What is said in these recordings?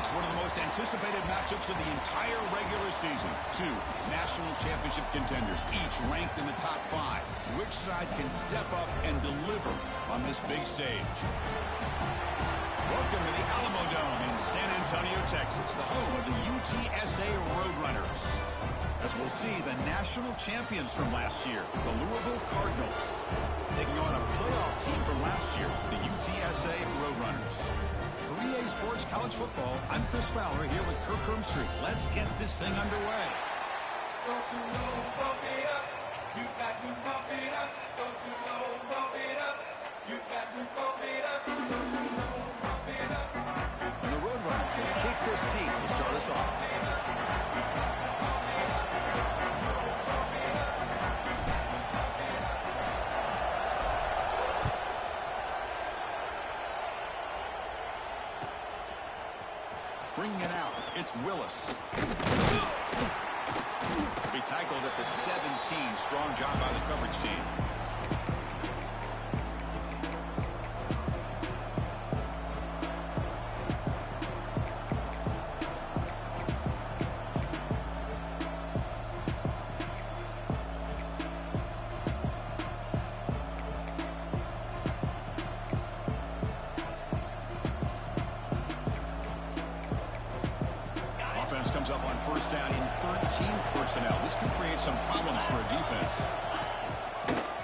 It's one of the most anticipated matchups of the entire regular season. Two national championship contenders, each ranked in the top 5. Which side can step up and deliver on this big stage? Welcome to the Alamo Dome in San Antonio, Texas, the home of the UTSA RoadRunners. As we'll see, the national champions from last year, the Louisville Cardinals, taking on a playoff team from last year, the UTSA RoadRunners. For EA Sports College Football, I'm Chris Fowler here with Kirk Hermstreet. Let's get this thing underway. Don't you know, bump it up. You got to bump it up. Don't you know, bump it up. You got to bump it up. Don't you know, bump it up. And the RoadRunners will kick this deep to start us off. Bringing it out, it's Willis. Be tackled at the 17. Strong job by the coverage team. Comes up on first down in 13 personnel. This could create some problems for a defense.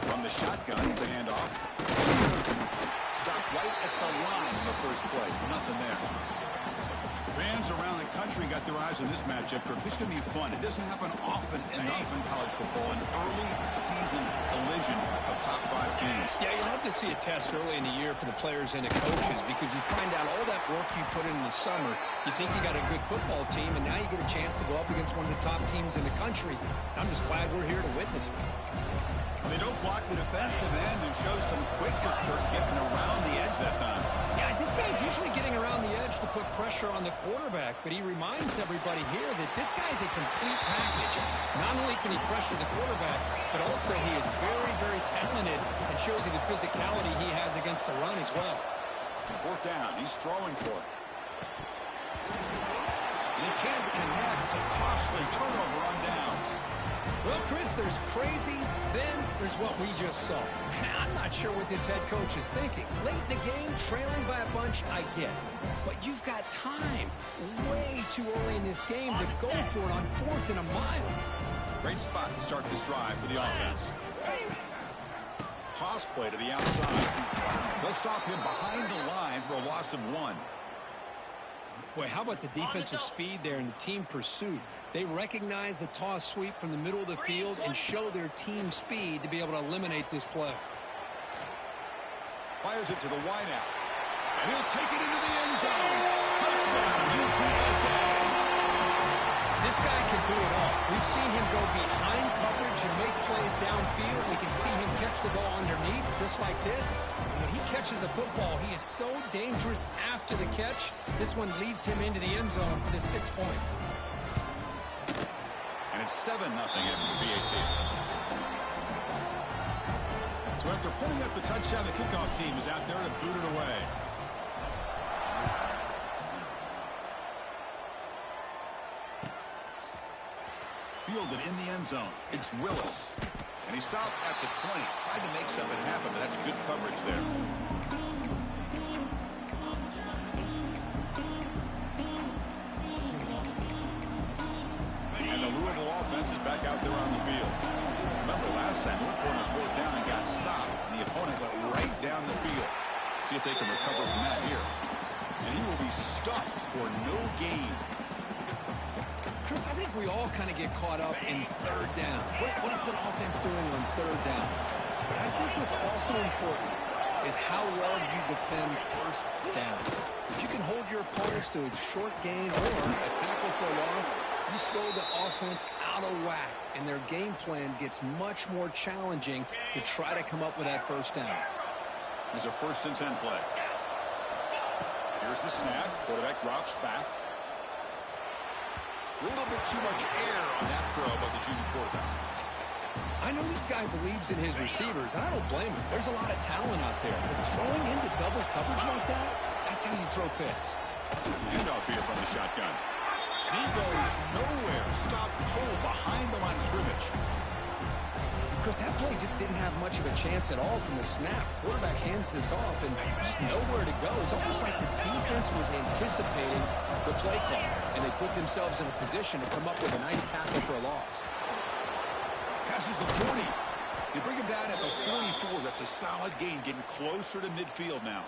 From the shotgun, it's a handoff. Stopped right at the line in the first play. Nothing there. Fans around the country got their eyes on this matchup. This is going to be fun. It doesn't happen often enough in college football. An early season collision of top 5 teams. Yeah, you love to see a test early in the year for the players and the coaches because you find out all that work you put in the summer. You think you got a good football team, and now you get a chance to go up against one of the top teams in the country. I'm just glad we're here to witness it. They don't block the defensive end and show some quickness, Kirk, getting around the edge that time. Yeah, this guy's usually getting around the edge to put pressure on the quarterback, but he reminds everybody here that this guy's a complete package. Not only can he pressure the quarterback, but also he is very, very talented and shows you the physicality he has against the run as well. Fourth down, he's throwing for it. He can't connect. A costly turnover on downs. Well, Chris, there's crazy, then there's what we just saw. I'm not sure what this head coach is thinking. Late in the game, trailing by a bunch, I get it. But you've got time way too early in this game to go for it on 4th and a mile. Great spot to start this drive for the offense. Toss play to the outside. They'll stop him behind the line for a loss of 1. Boy, how about the defensive speed there and the team pursuit? They recognize the toss sweep from the middle of the field and show their team speed to be able to eliminate this play. Fires it to the wideout. And he'll take it into the end zone. Touchdown, UTSA. This guy can do it all. We've seen him go behind coverage and make plays downfield. We can see him catch the ball underneath just like this. And when he catches a football, he is so dangerous after the catch. This one leads him into the end zone for the 6 points. And it's 7-0 after the PAT. So after putting up the touchdown, the kickoff team is out there to boot it away. Fielded in the end zone. It's Willis. And he stopped at the 20. Tried to make something happen, but that's good coverage there. And the Louisville offense is back out there on the field. Remember last time, they went for it on 4th down and got stopped. And the opponent went right down the field. See if they can recover from that here. And he will be stuffed for no gain. Chris, I think we all kind of get caught up in 3rd down. What is an offense doing on 3rd down? But I think what's also important is how well you defend 1st down. If you can hold your opponents to a short gain or a tackle for a loss, you throw the offense out of whack, and their game plan gets much more challenging to try to come up with that 1st down. There's a 1st and 10 play. Here's the snap. Quarterback drops back. A little bit too much air on that throw by the junior quarterback. I know this guy believes in his receivers, and I don't blame him. There's a lot of talent out there. But throwing into double coverage like that, that's how you throw picks. Handoff here from the shotgun. And he goes nowhere. Stop cold behind the line of scrimmage. Chris, that play just didn't have much of a chance at all from the snap. Quarterback hands this off and just nowhere to go. It's almost like the defense was anticipating the play call, and they put themselves in a position to come up with a nice tackle for a loss. Passes the 40. They bring him down at the 44. That's a solid gain, getting closer to midfield now.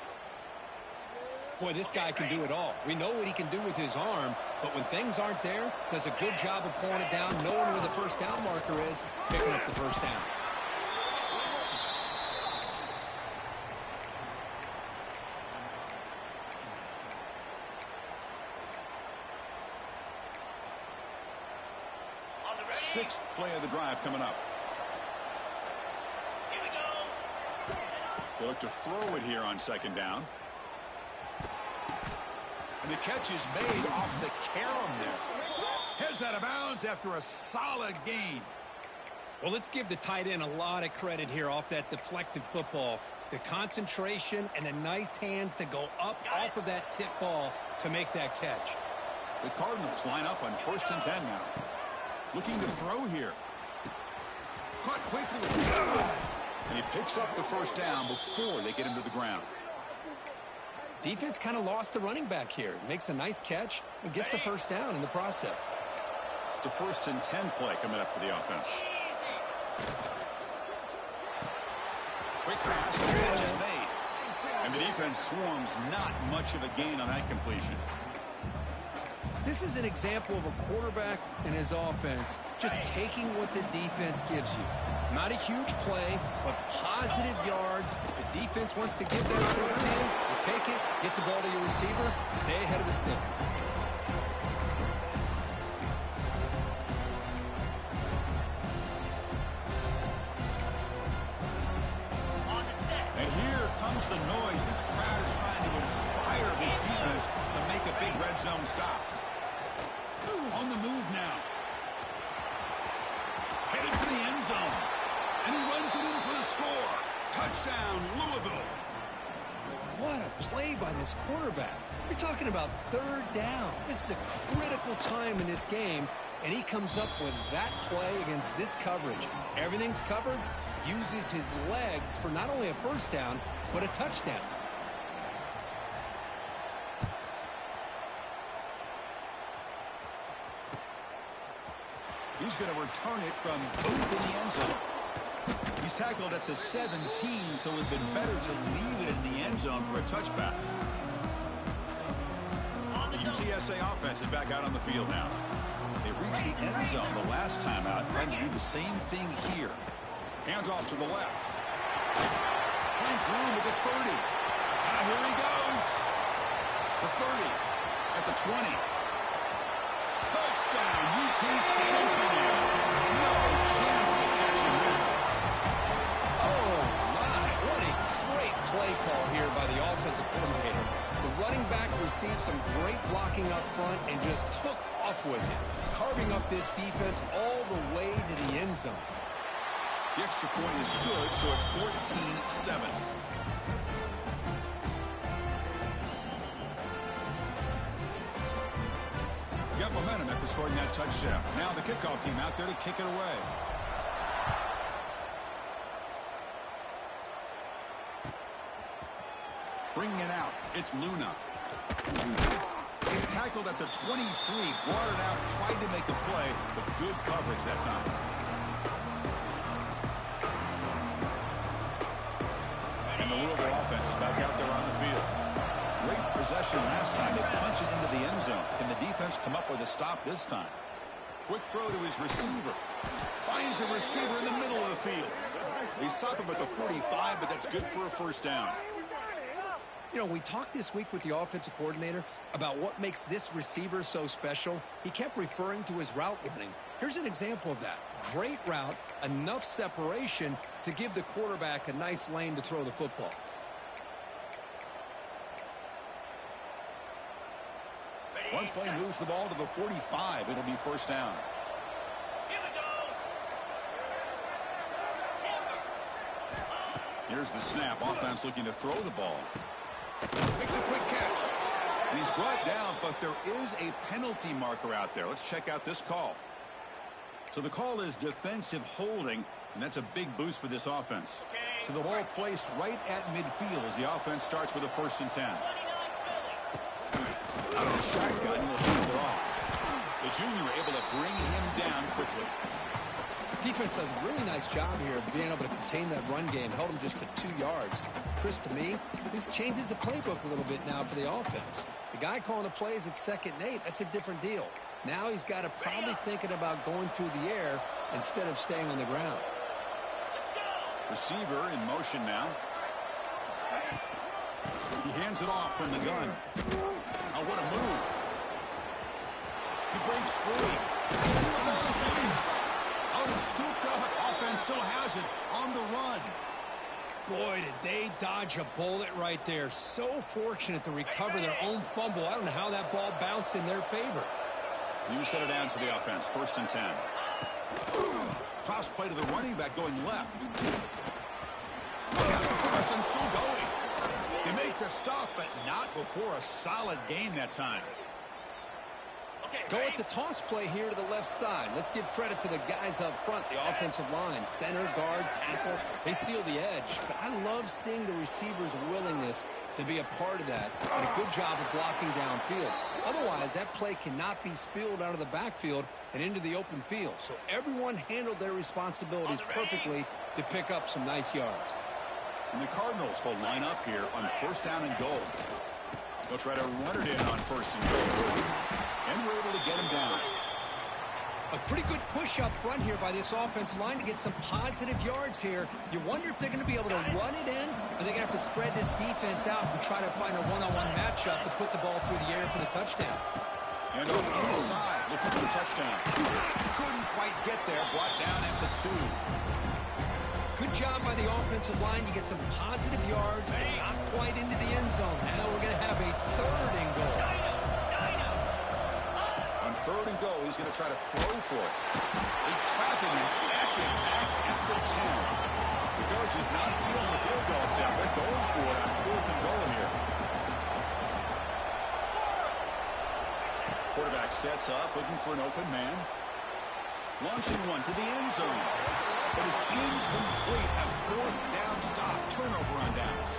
Boy, this guy can do it all. We know what he can do with his arm, but when things aren't there, does a good job of pulling it down, knowing where the first down marker is, picking up the first down. Sixth play of the drive coming up. Here we go. They look to throw it here on second down. And the catch is made off the carom there. Heads out of bounds after a solid gain. Well, let's give the tight end a lot of credit here off that deflected football. The concentration and the nice hands to go up off of that tip ball to make that catch. The Cardinals line up on 1st and 10 now. Looking to throw here. Caught quickly. And he picks up the first down before they get him to the ground. Defense kind of lost a running back here. Makes a nice catch and gets the first down in the process. It's a 1st and 10 play coming up for the offense. Quick pass, the catch is made. And the defense swarms, not much of a gain on that completion. This is an example of a quarterback and his offense just taking what the defense gives you. Not a huge play, but positive yards. The defense wants to give their short team. You take it, get the ball to your receiver, stay ahead of the sticks. And here comes the noise. This crowd is trying to inspire this defense to make a big red zone stop. On the move now. Headed for the end zone. And he runs it in for the score. Touchdown, Louisville. What a play by this quarterback. You're talking about 3rd down. This is a critical time in this game, and he comes up with that play against this coverage. Everything's covered, uses his legs for not only a first down, but a touchdown. He's going to return it from deep in the end zone. He's tackled at the 17, so it would have been better to leave it in the end zone for a touchback. The UTSA offense is back out on the field now. They reached the end zone the last time out, trying to do the same thing here. Handoff to the left. Finds room at the 30. Now here he goes. The 30 at the 20. Touchdown, UT San Antonio. No chance to catch him there. Oh, my. What a great play call here by the offensive coordinator. The running back received some great blocking up front and just took off with it, carving up this defense all the way to the end zone. The extra point is good, so it's 14-7. Got momentum after scoring that touchdown. Now the kickoff team out there to kick it away. Bringing it out, it's Luna. Tackled at the 23, brought it out, tried to make a play, but good coverage that time. And the Louisville offense is back out there on the field. Great possession last time. They punch it into the end zone. Can the defense come up with a stop this time? Quick throw to his receiver. Finds a receiver in the middle of the field. They stop him at the 45, but that's good for a first down. You know, we talked this week with the offensive coordinator about what makes this receiver so special. He kept referring to his route running. Here's an example of that. Great route, enough separation to give the quarterback a nice lane to throw the football. One play moves the ball to the 45. It'll be first down. Here we go. Here's the snap. Offense looking to throw the ball. Makes a quick catch. And he's brought down, but there is a penalty marker out there. Let's check out this call. So the call is defensive holding, and that's a big boost for this offense. So the ball placed right at midfield as the offense starts with a 1st and 10. Out of the shotgun, he'll hand it off. The junior able to bring him down quickly. Defense does a really nice job here of being able to contain that run game, held him just to 2 yards. Chris, to me, this changes the playbook a little bit now for the offense. The guy calling the plays at 2nd and 8, that's a different deal. Now he's got to probably thinking about going through the air instead of staying on the ground. Receiver in motion now. He hands it off from the gun. Oh, what a move. He breaks free. The ball is loose. Oh, he scooped up. Offense still has it on the run. Boy, did they dodge a bullet right there. So fortunate to recover their own fumble. I don't know how that ball bounced in their favor. You set it down to the offense. 1st and 10. Toss play to the running back going left. Carson still going. They make the stop, but not before a solid gain that time. Go at the toss play here to the left side. Let's give credit to the guys up front, the offensive line, center, guard, tackle. They seal the edge. But I love seeing the receiver's willingness to be a part of that and a good job of blocking downfield. Otherwise, that play cannot be spilled out of the backfield and into the open field. So everyone handled their responsibilities perfectly to pick up some nice yards. And the Cardinals will line up here on 1st down and goal. They'll try to run it in on 1st and goal. And we're able to get him down. A pretty good push up front here by this offensive line to get some positive yards here. You wonder if they're going to be able to run it in, or they're going to have to spread this defense out and try to find a one-on-one matchup to put the ball through the air for the touchdown. And over the side, looking for the touchdown. Couldn't quite get there, brought down at the 2. Good job by the offensive line. You get some positive yards, but not quite into the end zone. Now we're going to have a 3rd and goal. On 3rd and goal, he's going to try to throw for it. They trap him and sack him back at the 10. The coach is not feeling the field goal attempt, but going for it on 4th and goal here. Quarterback sets up, looking for an open man. Launching one to the end zone. But it's incomplete. A 4th down stop. Turnover on downs.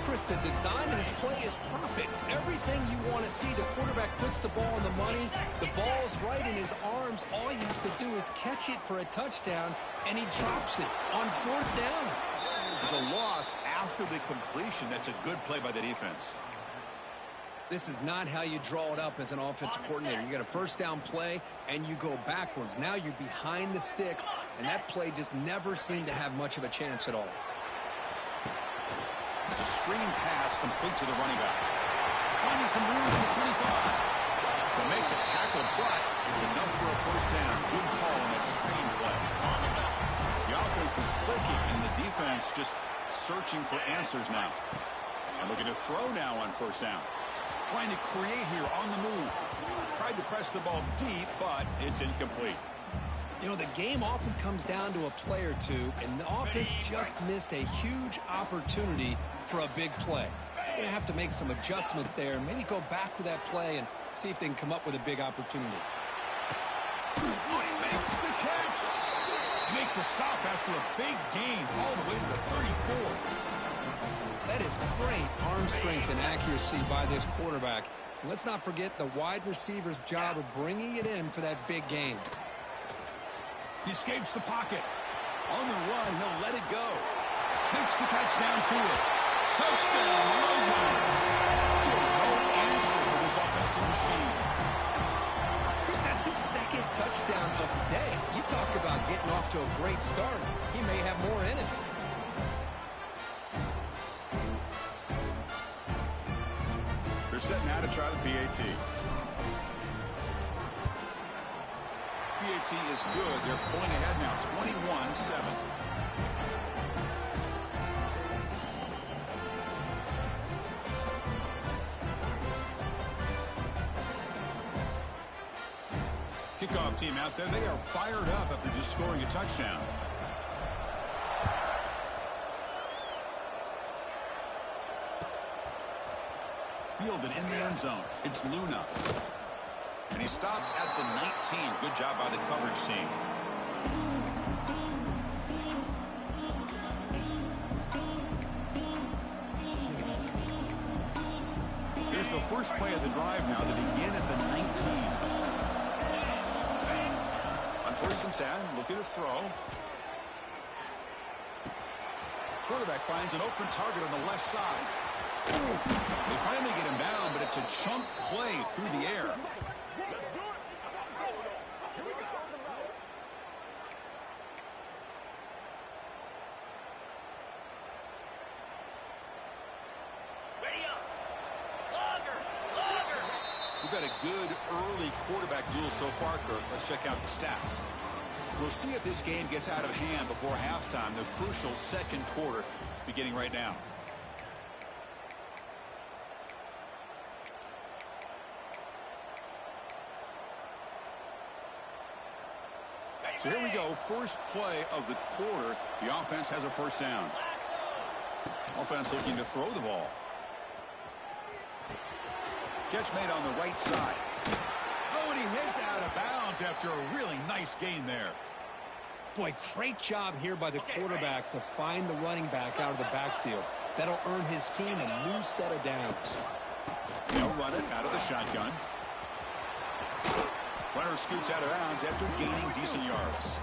Chris, the design of this play is perfect. Everything you want to see. The quarterback puts the ball on the money. The ball's right in his arms. All he has to do is catch it for a touchdown, and he drops it on 4th down. There's a loss after the completion. That's a good play by the defense. This is not how you draw it up as an offensive coordinator. You got a 1st down play, and you go backwards. Now you're behind the sticks, and that play just never seemed to have much of a chance at all. It's a screen pass complete to the running back. Finding some room in the 25. To make the tackle, but it's enough for a 1st down. Good call on that screen play. The offense is clicking, and the defense just searching for answers now. And looking to throw now on 1st down. Trying to create here on the move. Tried to press the ball deep, but it's incomplete. You know, the game often comes down to a play or two, and the offense just missed a huge opportunity for a big play. They're going to have to make some adjustments there and maybe go back to that play and see if they can come up with a big opportunity. Oh, he makes the catch. They make the stop after a big gain all the way to the 34. That is great arm strength and accuracy by this quarterback. And let's not forget the wide receiver's job of bringing it in for that big gain. He escapes the pocket. On the run, he'll let it go. Makes the catch downfield. Touchdown, RoadRunners. Still no answer for this offensive machine. Chris, that's his 2nd touchdown of the day. You talk about getting off to a great start. He may have more in it. They're setting out to try the PAT. PAT is good. They're pulling ahead now, 21-7. Kickoff team out there. They are fired up after just scoring a touchdown. fielded in the end zone. It's Luna. And he stopped at the 19. Good job by the coverage team. Here's the first play of the drive now to begin at the 19. On 1st and 10, looking to throw. Quarterback finds an open target on the left side. They finally get him down, but it's a chunk play through the air. We've had a good early quarterback duel so far, Kirk. Let's check out the stats. We'll see if this game gets out of hand before halftime. The crucial second quarter beginning right now. So here we go. First play of the quarter. The offense has a first down. Offense looking to throw the ball. Catch made on the right side. Oh, and he hits out of bounds after a really nice gain there. Boy, great job here by the quarterback to find the running back out of the backfield. That'll earn his team a new set of downs. They'll run it out of the shotgun. Runner scoots out of bounds after gaining decent yards.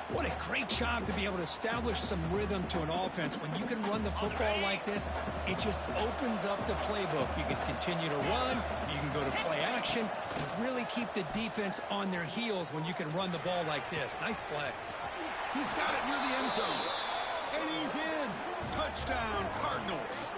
What a great job to be able to establish some rhythm to an offense. When you can run the football like this, it just opens up the playbook. You can continue to run, you can go to play action, and really keep the defense on their heels when you can run the ball like this. Nice play. He's got it near the end zone. And he's in. Touchdown, Cardinals.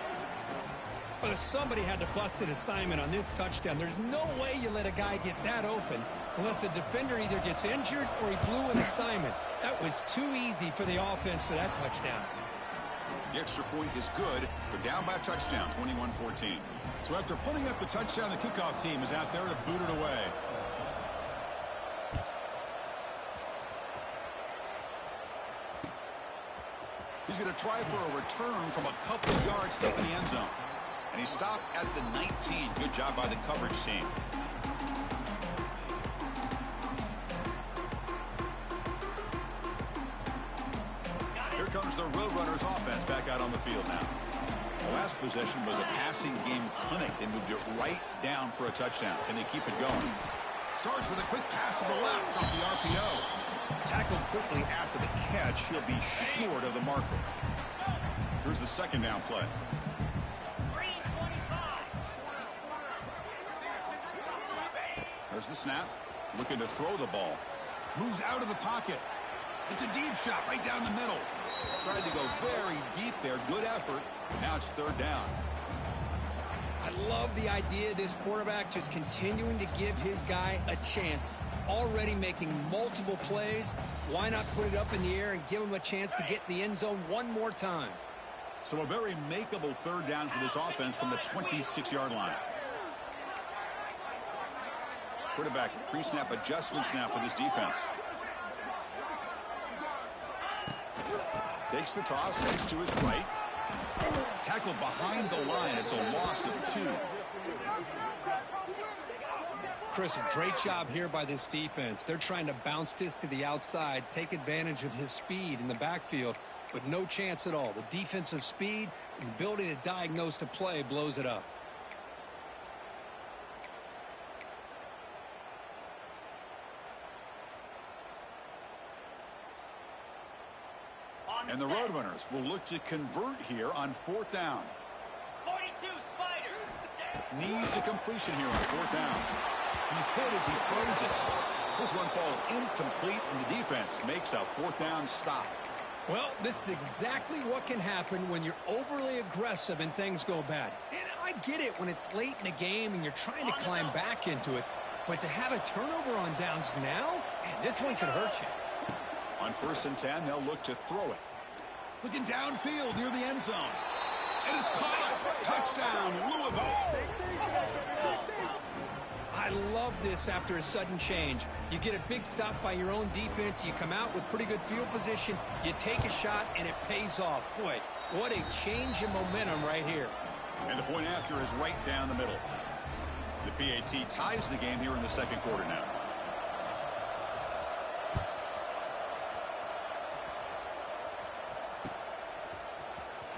Well, somebody had to bust an assignment on this touchdown. There's no way you let a guy get that open unless the defender either gets injured or he blew an assignment. That was too easy for the offense for that touchdown. The extra point is good, but down by a touchdown, 21-14. So after putting up the touchdown, the kickoff team is out there to boot it away. He's going to try for a return from a couple of yards deep in the end zone. And he stopped at the 19. Good job by the coverage team. Here comes the RoadRunners offense back out on the field now. The last possession was a passing game clinic. They moved it right down for a touchdown. Can they keep it going? Starts with a quick pass to the left off the RPO. Tackled quickly after the catch. He'll be short of the marker. Here's the second down play. There's the snap. Looking to throw the ball. Moves out of the pocket. It's a deep shot right down the middle. Tried to go very deep there. Good effort. Now it's third down. I love the idea of this quarterback just continuing to give his guy a chance. Already making multiple plays. Why not put it up in the air and give him a chance to get in the end zone one more time? So a very makeable third down for this offense from the 26-yard line. Quarterback pre-snap adjustment snap for this defense. Takes the toss, heads to his right. Tackled behind the line. It's a loss of 2. Chris, a great job here by this defense. They're trying to bounce this to the outside, take advantage of his speed in the backfield, but no chance at all. The defensive speed and ability to diagnose the play blows it up. And the RoadRunners will look to convert here on 4th down. 42 Spider. Needs a completion here on 4th down. He's hit as he throws it. This one falls incomplete, and the defense makes a 4th down stop. Well, this is exactly what can happen when you're overly aggressive and things go bad. And I get it when it's late in the game and you're trying to climb back into it. But to have a turnover on downs now, man, this one could hurt you. On 1st and 10, they'll look to throw it. Looking downfield near the end zone. And it's caught. Touchdown, Louisville. I love this after a sudden change. You get a big stop by your own defense. You come out with pretty good field position. You take a shot, and it pays off. Boy, what a change in momentum right here. And the point after is right down the middle. The PAT ties the game here in the second quarter now.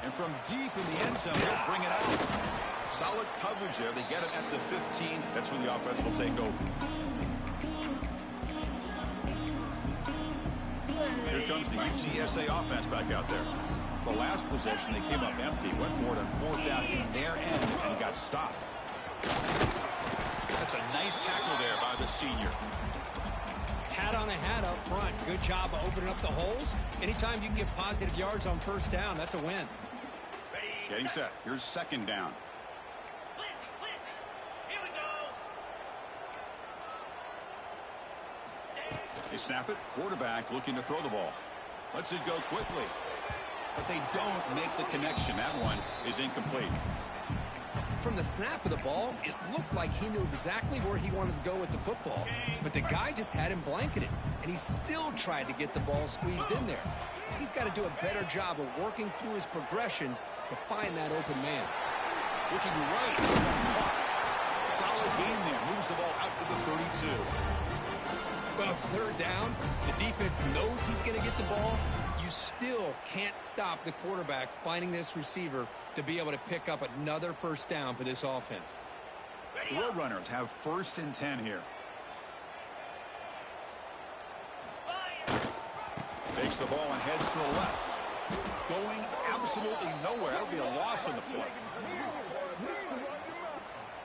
And from deep in the end zone, they'll bring it out. Solid coverage there. They get it at the 15. That's when the offense will take over. Here comes the UTSA offense back out there. The last possession, they came up empty, went for it on fourth down in their end, and got stopped. That's a nice tackle there by the senior. Hat on a hat up front. Good job of opening up the holes. Anytime you can get positive yards on first down, that's a win. Getting set. Here's second down. Here we go. They snap it. Quarterback looking to throw the ball. Lets it go quickly. But they don't make the connection. That one is incomplete. From the snap of the ball, it looked like he knew exactly where he wanted to go with the football. But the guy just had him blanketed, and he still tried to get the ball squeezed in there. He's got to do a better job of working through his progressions to find that open man. Looking right. Solid gain there. Moves the ball out to the 32. Well, it's third down. The defense knows he's going to get the ball. You still can't stop the quarterback finding this receiver to be able to pick up another first down for this offense. The RoadRunners have 1st and 10 here. Takes the ball and heads to the left. Going absolutely nowhere. That'll be a loss on the play.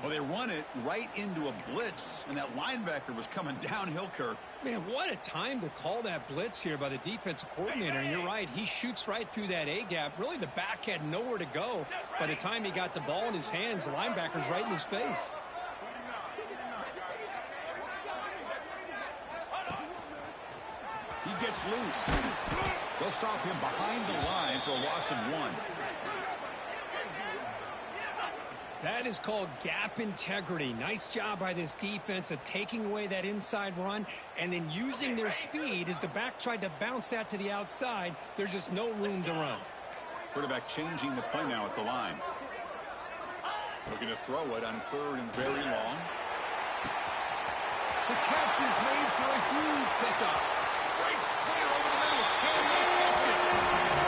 Well, they run it right into a blitz, and that linebacker was coming downhill, Kirk. Man, what a time to call that blitz here by the defensive coordinator. And you're right, he shoots right through that A-gap. Really, the back had nowhere to go. By the time he got the ball in his hands, the linebacker's right in his face. He gets loose. They'll stop him behind the line for a loss of 1. That is called gap integrity. Nice job by this defense of taking away that inside run and then using their speed as the back tried to bounce that to the outside. There's just no room to run. Quarterback changing the play now at the line. Looking to throw it on 3rd and very long. The catch is made for a huge pickup. Breaks clear over the middle. Can they catch it?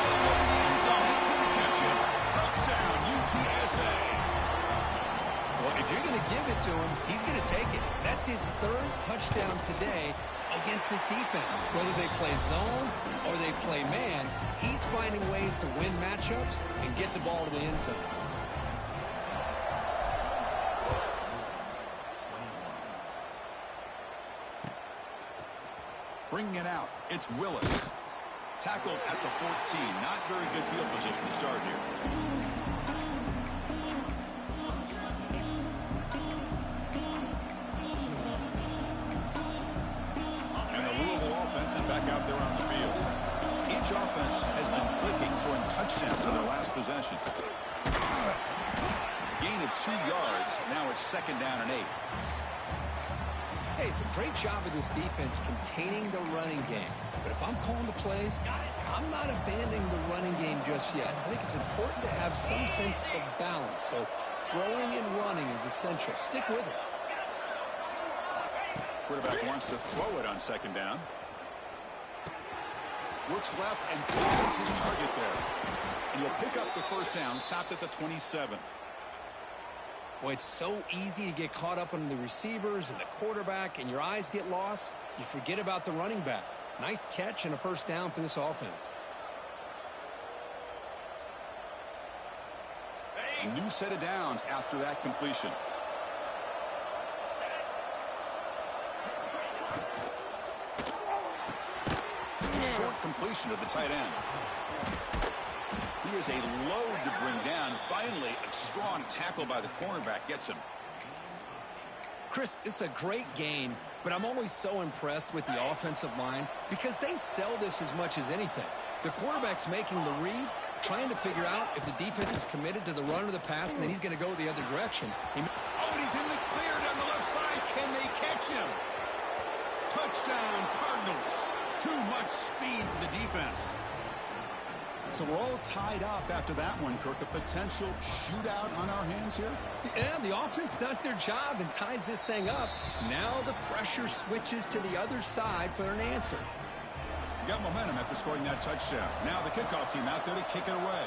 All over the end zone. He couldn't catch it. Touchdown, UTSA. Well, if you're going to give it to him, he's going to take it. That's his 3rd touchdown today against this defense. Whether they play zone or they play man, he's finding ways to win matchups and get the ball to the end zone. Bringing it out, it's Willis. Tackled at the 14. Not very good field position to start here. Back out there on the field. Each offense has been clicking, scoring touchdowns in their last possessions. Gain of 2 yards. Now it's 2nd down and 8. Hey, it's a great job of this defense containing the running game. But if I'm calling the plays, I'm not abandoning the running game just yet. I think it's important to have some sense of balance. So throwing and running is essential. Stick with it. Quarterback wants to throw it on 2nd down. Looks left and finds his target there. And he'll pick up the first down, stopped at the 27. Well, it's so easy to get caught up on the receivers and the quarterback, and your eyes get lost. You forget about the running back. Nice catch and a first down for this offense. A new set of downs after that completion. Short completion of the tight end. He is a load to bring down. Finally, a strong tackle by the cornerback gets him. Chris, it's a great game, but I'm always so impressed with the offensive line because they sell this as much as anything. The quarterback's making the read, trying to figure out if the defense is committed to the run or the pass, and then he's going to go the other direction. Oh, he's in the clear down the left side. Can they catch him? Touchdown, Cardinals. Too much speed for the defense. So we're all tied up after that one, Kirk. A potential shootout on our hands here? Yeah, the offense does their job and ties this thing up. Now the pressure switches to the other side for an answer. You got momentum after scoring that touchdown. Now the kickoff team out there to kick it away.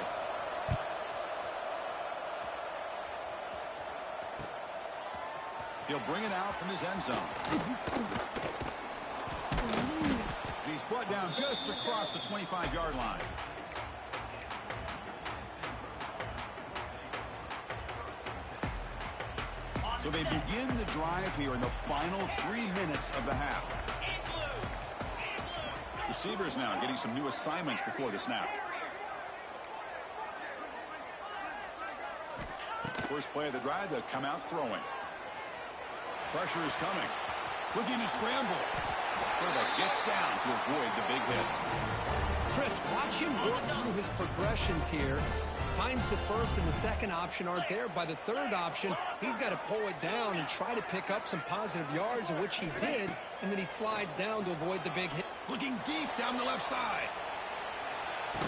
He'll bring it out from his end zone. He's brought down just across the 25-yard line. So they begin the drive here in the final 3 minutes of the half. Receivers now getting some new assignments before the snap. First play of the drive, they'll come out throwing. Pressure is coming. Looking to scramble. Quarterback gets down to avoid the big hit. Chris, watch him work through his progressions here. Finds the first and the second option aren't there. By the third option, he's got to pull it down and try to pick up some positive yards, of which he did, and then he slides down to avoid the big hit. Looking deep down the left side.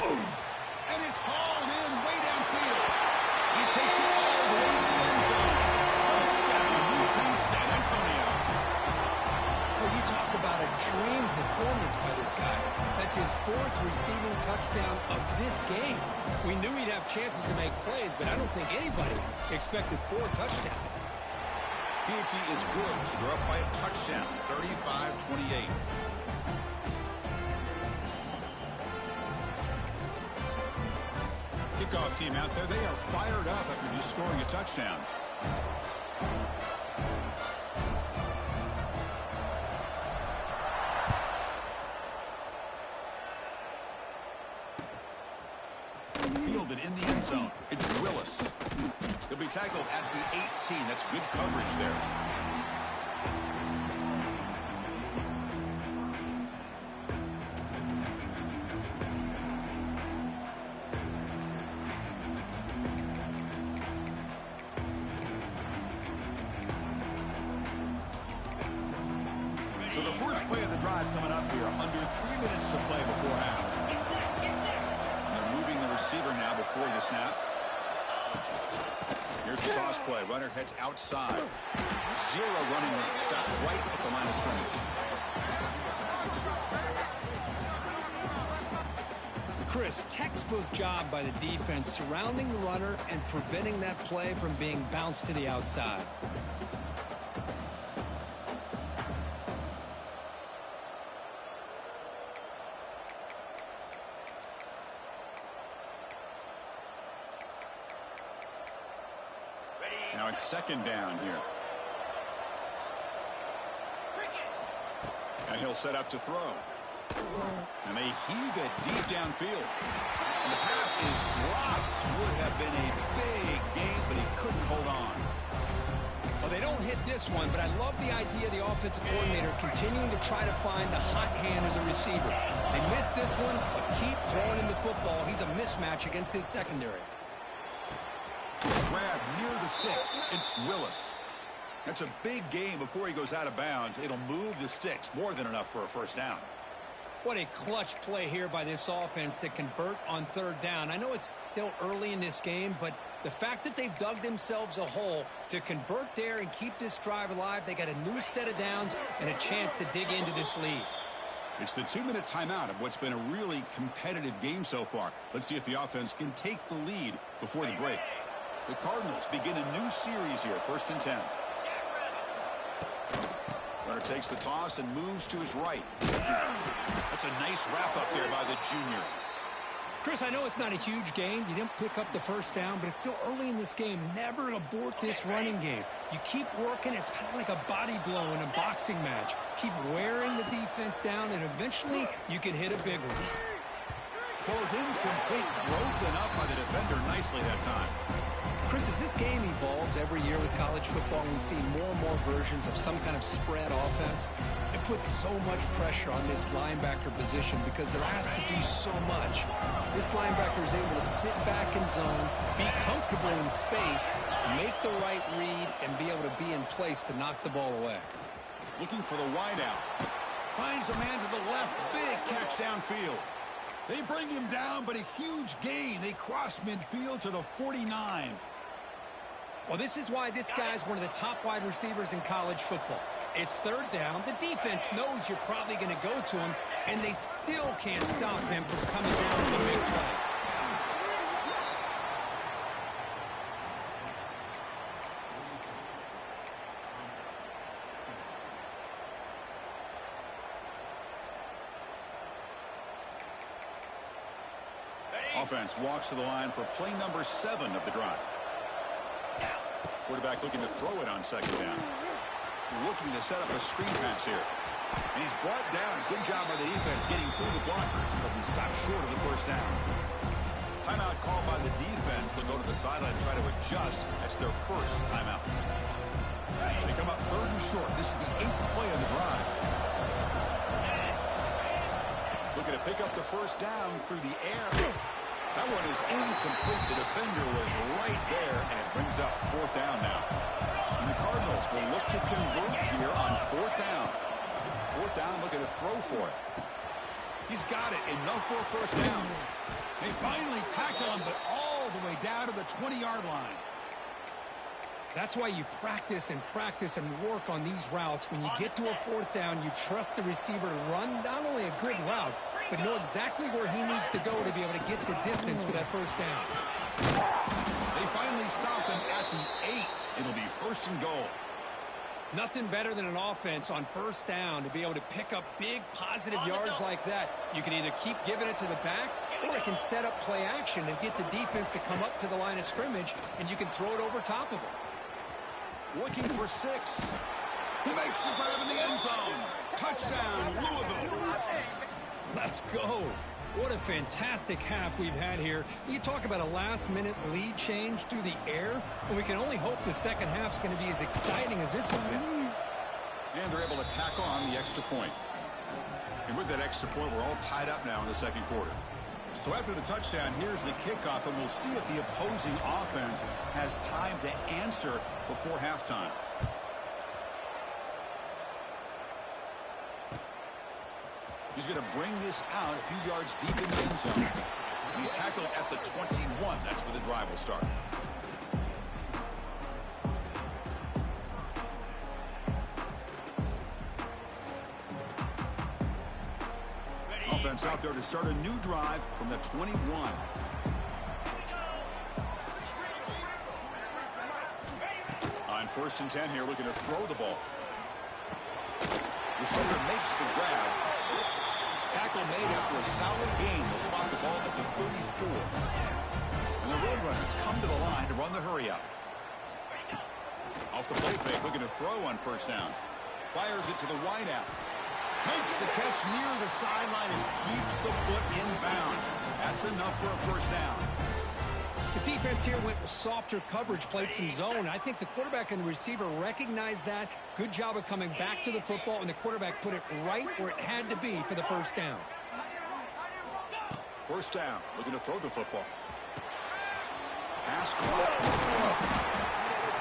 Boom! And it's hauled in way downfield. He takes it all the way to the end zone. Touchdown, UT San Antonio. Well, you talk about a dream performance by this guy. That's his fourth receiving touchdown of this game. We knew he'd have chances to make plays, but I don't think anybody expected 4 touchdowns. UT is good to grow up by a touchdown, 35-28. Kickoff team out there, they are fired up after just scoring a touchdown. Fielded in the end zone. It's Willis. He'll be tackled at the 18. That's good coverage there. So the first play of the drive coming up here. Under 3 minutes to play before half. They're moving the receiver now before the snap. Here's the toss play. Runner heads outside. 0 running lane. Stop right at the line of scrimmage. Chris, textbook job by the defense surrounding the runner and preventing that play from being bounced to the outside. Now it's second down here. And he'll set up to throw. And they heave it deep downfield. And the pass is dropped. Would have been a big game, but he couldn't hold on. Well, they don't hit this one, but I love the idea of the offensive coordinator continuing to try to find the hot hand as a receiver. They missed this one, but keep throwing him the football. He's a mismatch against his secondary. Grab near the sticks. It's Willis. That's a big game before he goes out of bounds. It'll move the sticks. More than enough for a first down. What a clutch play here by this offense to convert on third down. I know it's still early in this game, but the fact that they've dug themselves a hole to convert there and keep this drive alive, they got a new set of downs and a chance to dig into this lead. It's the 2-minute timeout of what's been a really competitive game so far. Let's see if the offense can take the lead before the break. The Cardinals begin a new series here, 1st and 10. Runner takes the toss and moves to his right. That's a nice wrap up there by the junior. Chris, I know it's not a huge gain. You didn't pick up the first down, but it's still early in this game. Never abort this running game. You keep working. It's kind of like a body blow in a boxing match. Keep wearing the defense down, and eventually you can hit a big one. Falls incomplete, broken up by the defender nicely that time. Chris, as this game evolves every year with college football, we see more and more versions of some kind of spread offense. It puts so much pressure on this linebacker position because they're asked to do so much. This linebacker is able to sit back in zone, be comfortable in space, make the right read, and be able to be in place to knock the ball away. Looking for the wideout. Finds a man to the left. Big catch downfield. They bring him down, but a huge gain. They cross midfield to the 49. Well, this is why this guy's one of the top wide receivers in college football. It's third down. The defense knows you're probably going to go to him, and they still can't stop him from coming down with a big play. Offense walks to the line for play number 7 of the drive. Quarterback looking to throw it on second down. Looking to set up a screen pass here. And he's brought down. Good job by the defense getting through the blockers, but he stopped short of the first down. Timeout called by the defense. They'll go to the sideline and try to adjust. That's their first timeout. They come up 3rd and short. This is the 8th play of the drive. Looking to pick up the first down through the air. That one is incomplete. The defender was right there, and it brings up 4th down now. And the Cardinals will look to convert here on 4th down. 4th down, looking to throw for it. He's got it. Enough for a first down. They finally tackle him, but all the way down to the 20-yard line. That's why you practice and work on these routes. When you get to a 4th down, you trust the receiver to run not only a good route, but know exactly where he needs to go to be able to get the distance for that first down. They finally stop him at the 8. It'll be 1st and goal. Nothing better than an offense on first down to be able to pick up big positive yards like that. You can either keep giving it to the back, or it can set up play action and get the defense to come up to the line of scrimmage, and you can throw it over top of it. Looking for 6. He makes the grab in the end zone. Touchdown, Louisville. Let's go. What a fantastic half we've had here. You talk about a last-minute lead change through the air, and we can only hope the second half's going to be as exciting as this has been. And they're able to tackle on the extra point. And with that extra point, we're all tied up now in the second quarter. So after the touchdown, here's the kickoff, and we'll see if the opposing offense has time to answer before halftime. He's going to bring this out a few yards deep in the end zone. He's tackled at the 21. That's where the drive will start. Offense out there to start a new drive from the 21. On 1st and 10 here, looking to throw the ball. Receiver makes the grab. Tackle made after a solid gain. They'll spot the ball at the 34. And the RoadRunners come to the line to run the hurry up. Off the play fake, looking to throw on 1st down. Fires it to the wide out. Makes the catch near the sideline and keeps the foot in bounds. That's enough for a first down. The defense here went with softer coverage, played some zone. I think the quarterback and the receiver recognized that. Good job of coming back to the football, and the quarterback put it right where it had to be for the first down. First down, looking to throw the football. Pass caught.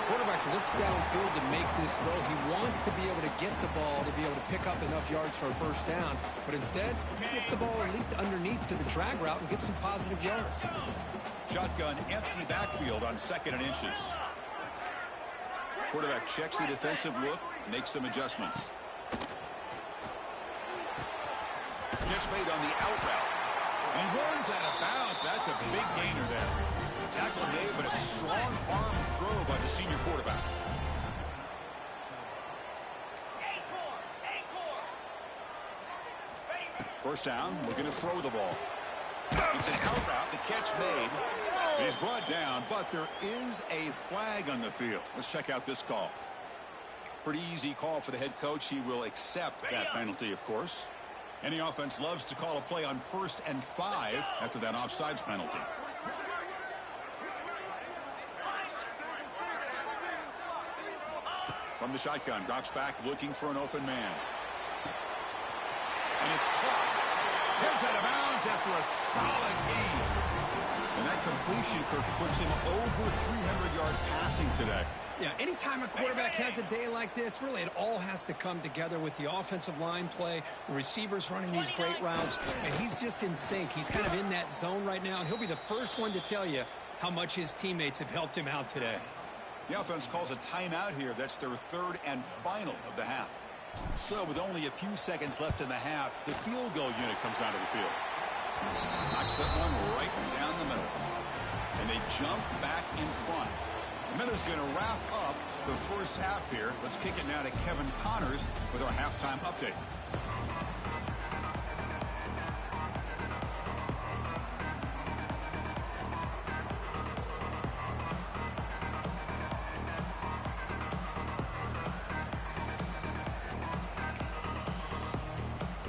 Quarterback looks downfield to make this throw. He wants to be able to get the ball to be able to pick up enough yards for a first down, but instead, he gets the ball at least underneath to the drag route and gets some positive yards. Shotgun, empty backfield on 2nd and inches. Quarterback checks the defensive look, makes some adjustments. Catch made on the out route. And he runs out of bounds. That's a big gainer there. Tackle made, but a strong arm throw by the senior quarterback. First down, looking to throw the ball. It's an out route, the catch made. He's brought down, but there is a flag on the field. Let's check out this call. Pretty easy call for the head coach. He will accept that penalty, of course. Any offense loves to call a play on 1st and 5 after that offsides penalty. From the shotgun, drops back looking for an open man. And it's caught. Heads out of bounds after a solid gain. And that completion, Kirk, puts him over 300 yards passing. missing today. Yeah, anytime a quarterback has a day like this, really it all has to come together with the offensive line play, the receivers running these great routes, and he's just in sync. He's kind of in that zone right now, and he'll be the first one to tell you how much his teammates have helped him out today. The offense calls a timeout here. That's their third and final of the half. So with only a few seconds left in the half, the field goal unit comes onto the field. Knocks that one right down the middle. And they jump back in front. Miller's going to wrap up the first half here. Let's kick it now to Kevin Connors with our halftime update.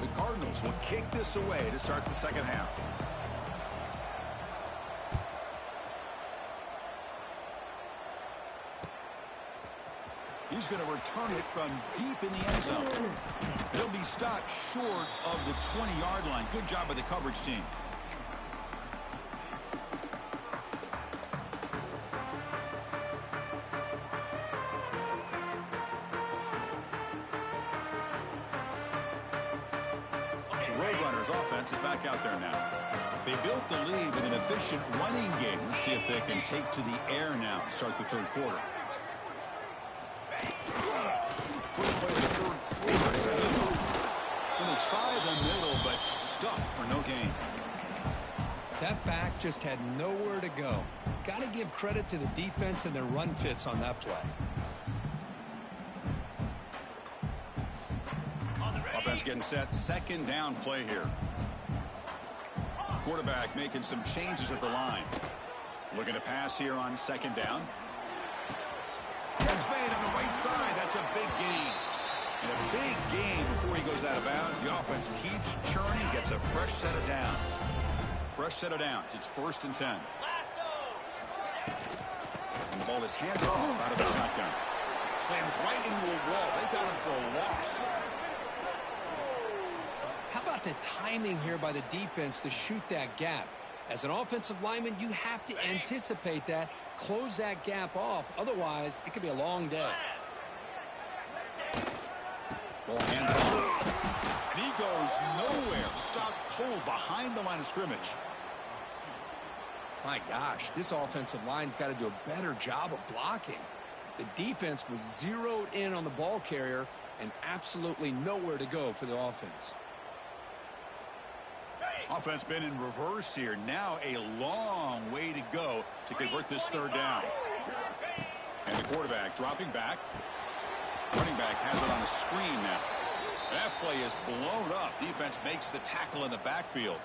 The Cardinals will kick this away to start the second half. He's going to return it from deep in the end zone. He'll be stopped short of the 20-yard line. Good job by the coverage team. The RoadRunners offense is back out there now. They built the lead with an efficient running game. Let's see if they can take to the air now to start the third quarter. First play of the third quarter is a handoff. And they try the middle, but stuffed for no gain. That back just had nowhere to go. Got to give credit to the defense and their run fits on that play. Offense getting set. Second down play here. Quarterback making some changes at the line. Looking to pass here on second down. Catch made on the right side. That's a big gain. And a big gain before he goes out of bounds. The offense keeps churning, gets a fresh set of downs. Fresh set of downs. It's 1st and 10. And the ball is handed off out of the shotgun. Slams right into a wall. They got him for a loss. How about the timing here by the defense to shoot that gap? As an offensive lineman, you have to anticipate that, close that gap off. Otherwise, it could be a long day. Ball handed off. And he goes nowhere. Stopped cold behind the line of scrimmage. My gosh, this offensive line's got to do a better job of blocking. The defense was zeroed in on the ball carrier and absolutely nowhere to go for the offense. Offense been in reverse here. Now a long way to go to convert this third down. And the quarterback dropping back. Running back has it on a screen now. That play is blown up. Defense makes the tackle in the backfield.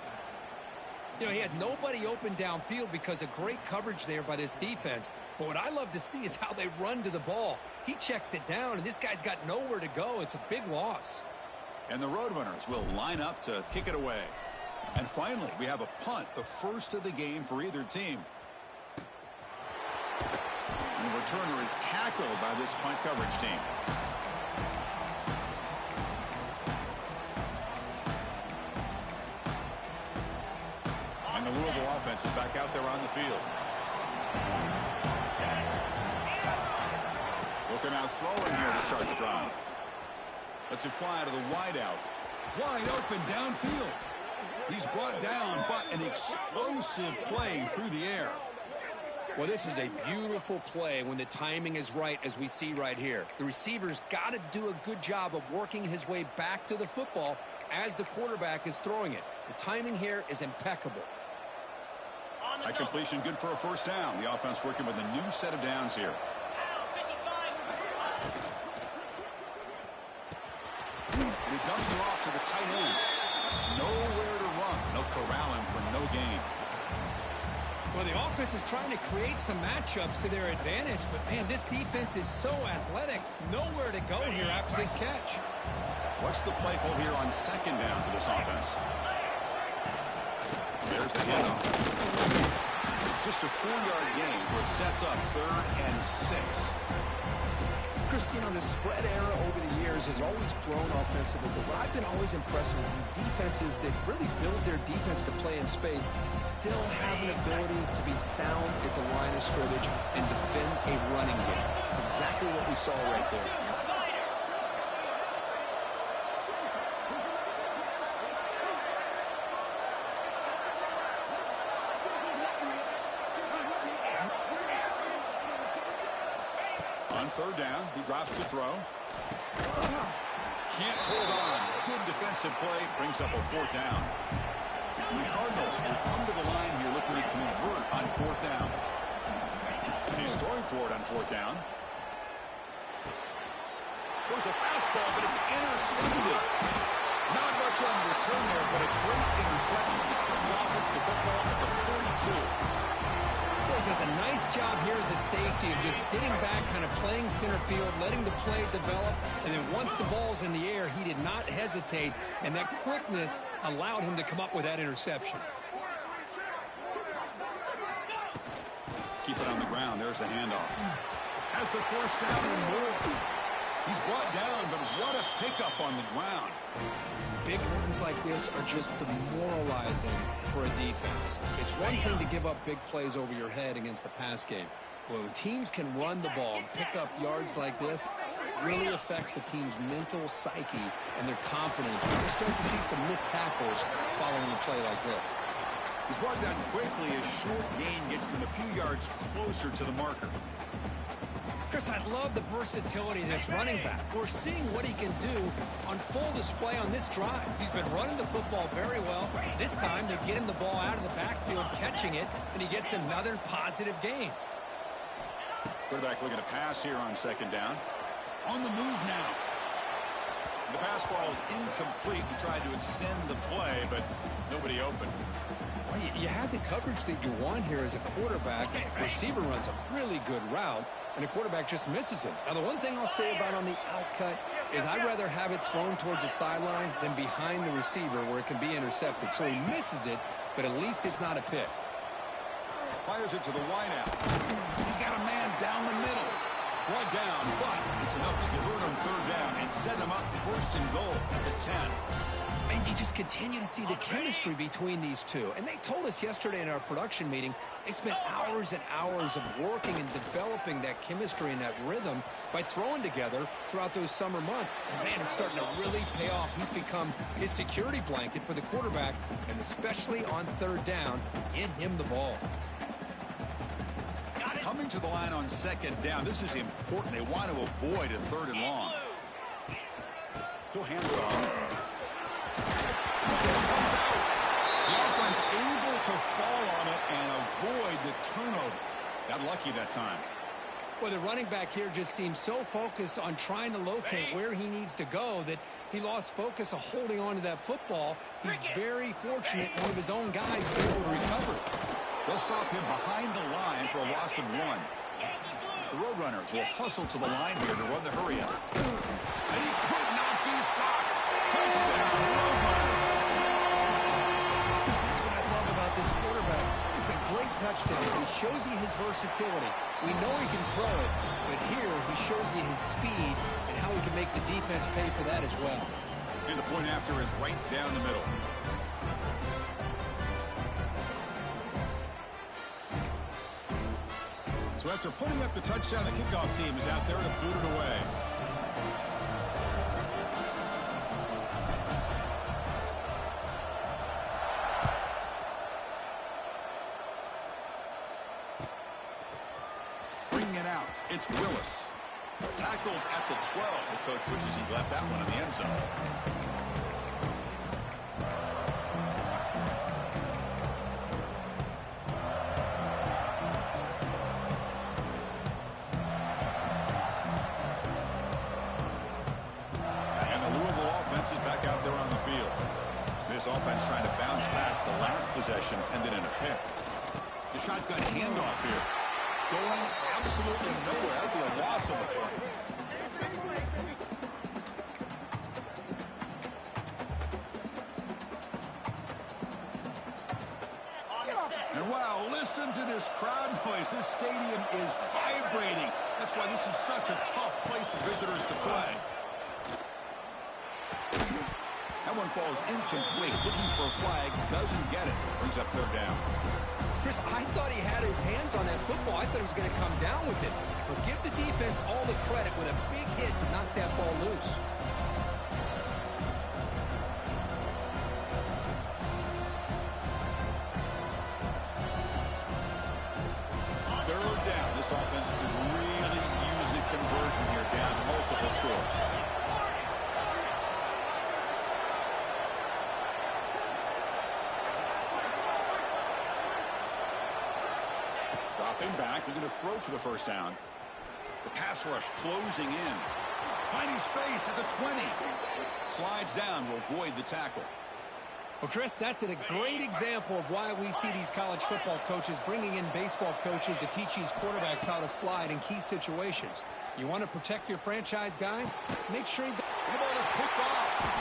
You know, he had nobody open downfield because of great coverage there by this defense. But what I love to see is how they run to the ball. He checks it down, and this guy's got nowhere to go. It's a big loss. And the RoadRunners will line up to kick it away. And finally, we have a punt, the first of the game for either team. And the returner is tackled by this punt coverage team. And the Louisville offense is back out there on the field. Looking out throwing here to start the drive. Lets it fly to the wideout. Wide open downfield. He's brought down, but an explosive play through the air. Well, this is a beautiful play when the timing is right, as we see right here. The receiver's got to do a good job of working his way back to the football as the quarterback is throwing it. The timing here is impeccable. High completion, good for a first down. The offense working with a new set of downs here. And he dumps it off to the tight end. Nowhere to run. They'll corral him for no gain. Well, the offense is trying to create some matchups to their advantage, but, man, this defense is so athletic. Nowhere to go here after this catch. What's the play call here on second down for this offense? There's the handoff. Just a 4-yard gain, so it sets up 3rd and 6. Chris, you know, the spread era over the years has always grown offensively, but what I've been always impressed with defenses that really build their defense to play in space still have an ability to be sound at the line of scrimmage and defend a running exactly what we saw right there. On third down, he drops to throw. Can't hold on. Good defensive play. Brings up a fourth down. The Cardinals will come to the line here looking to convert on fourth down. He's throwing for it on fourth down. There's a fastball, but it's intercepted. Not much on return there, but a great interception to put the offense to the football at the 42. Well, he does a nice job here as a safety of just sitting back, kind of playing center field, letting the play develop, and then once the ball's in the air, he did not hesitate, and that quickness allowed him to come up with that interception. Keep it on the ground. There's the handoff. Has the first down and more. He's brought down, but what a pickup on the ground. Big runs like this are just demoralizing for a defense. It's one thing to give up big plays over your head against the pass game. When teams can run the ball and pick up yards like this, it really affects the team's mental psyche and their confidence. You'll start to see some missed tackles following a play like this. He's brought down quickly. His short gain gets them a few yards closer to the marker. Chris, I love the versatility of this running back. We're seeing what he can do on full display on this drive. He's been running the football very well. This time they get him the ball out of the backfield, catching it, and he gets another positive gain. Quarterback looking to pass here on second down. On the move now. The pass ball is incomplete. He tried to extend the play, but nobody open. Well, you had the coverage that you want here as a quarterback. Receiver runs a really good route, and the quarterback just misses him. Now, the one thing I'll say about on the outcut is I'd rather have it thrown towards the sideline than behind the receiver where it can be intercepted. So he misses it, but at least it's not a pick. Fires it to the wideout. He's got a man down the middle. Brought down, but it's enough to convert on third down and set him up first and goal at the 10. And you just continue to see the chemistry between these two. And they told us yesterday in our production meeting, they spent hours and hours of working and developing that chemistry and that rhythm by throwing together throughout those summer months. And, man, it's starting to really pay off. He's become his security blanket for the quarterback, and especially on third down, get him the ball. Coming to the line on second down, this is important. They want to avoid a third and long. He'll hand it off. Comes out. The offense able to fall on it and avoid the turnover. Got lucky that time. Well, the running back here just seems so focused on trying to locate where he needs to go that he lost focus of holding on to that football. He's very fortunate one of his own guys is able to recover. They'll stop him behind the line for a loss of 1. The RoadRunners will hustle to the line here to run the hurry up. And he could not be stopped. Touchdown, RoadRunners. That's what I love about this quarterback. It's a great touchdown. He shows you his versatility. We know he can throw it, but here he shows you his speed and how he can make the defense pay for that as well. And the point after is right down the middle. So after putting up the touchdown, the kickoff team is out there to boot it away. Bringing it out, it's Willis. Tackled at the 12. The coach wishes he left that one in the end zone. Is back out there on the field. This offense trying to bounce back. The last possession ended in a pick. The shotgun handoff here. Going absolutely nowhere. That'd be a loss of the play. And wow, listen to this crowd noise. This stadium is vibrating. That's why this is such a tough place for visitors to play. That one falls incomplete. Looking for a flag. Doesn't get it. Brings up third down. Chris, I thought he had his hands on that football. I thought he was going to come down with it. but give the defense all the credit with a big hit to knock that ball loose. Third down. This offense could really use a conversion here, down multiple scores. Dropping back, they're going to throw for the first down. The pass rush closing in. Finding space at the 20. Slides down to avoid the tackle. Well, Chris, that's a great example of why we see these college football coaches bringing in baseball coaches to teach these quarterbacks how to slide in key situations. You want to protect your franchise guy? Make sure you... The ball is picked off.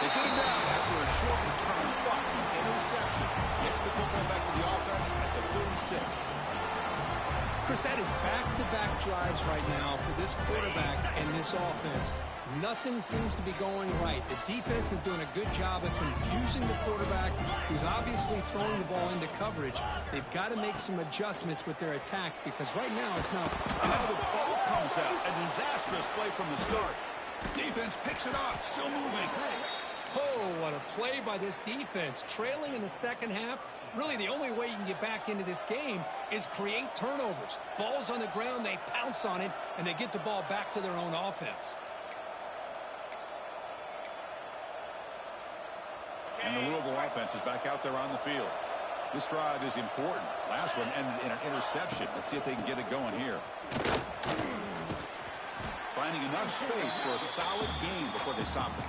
They get him down after a short return, but interception gets the football back to the offense at the 36. Chris, that is back-to-back drives right now for this quarterback and this offense. Nothing seems to be going right. The defense is doing a good job of confusing the quarterback, who's obviously throwing the ball into coverage. They've got to make some adjustments with their attack because right now it's not... Now the ball comes out. A disastrous play from the start. Defense picks it up, still moving. Oh, what a play by this defense. Trailing in the second half, really the only way you can get back into this game is create turnovers. Ball's on the ground, they pounce on it, and they get the ball back to their own offense. And the Louisville offense is back out there on the field. This drive is important. Last one ended in an interception. Let's see if they can get it going here. Finding enough space for a solid game before they stop it.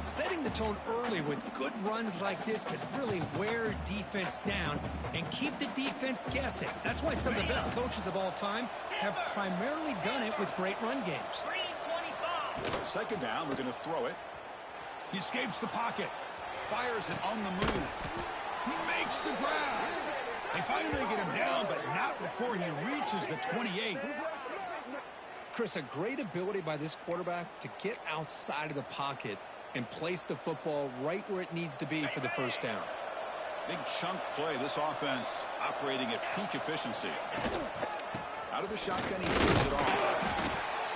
Setting the tone early with good runs like this could really wear defense down and keep the defense guessing. That's why some of the best coaches of all time have primarily done it with great run games. Second down, we're going to throw it. He escapes the pocket. Fires it on the move. He makes the grab. They finally get him down, but not before he reaches the 28. Chris, a great ability by this quarterback to get outside of the pocket and place the football right where it needs to be for the first down. Big chunk play. This offense operating at peak efficiency. Out of the shotgun, he throws it off.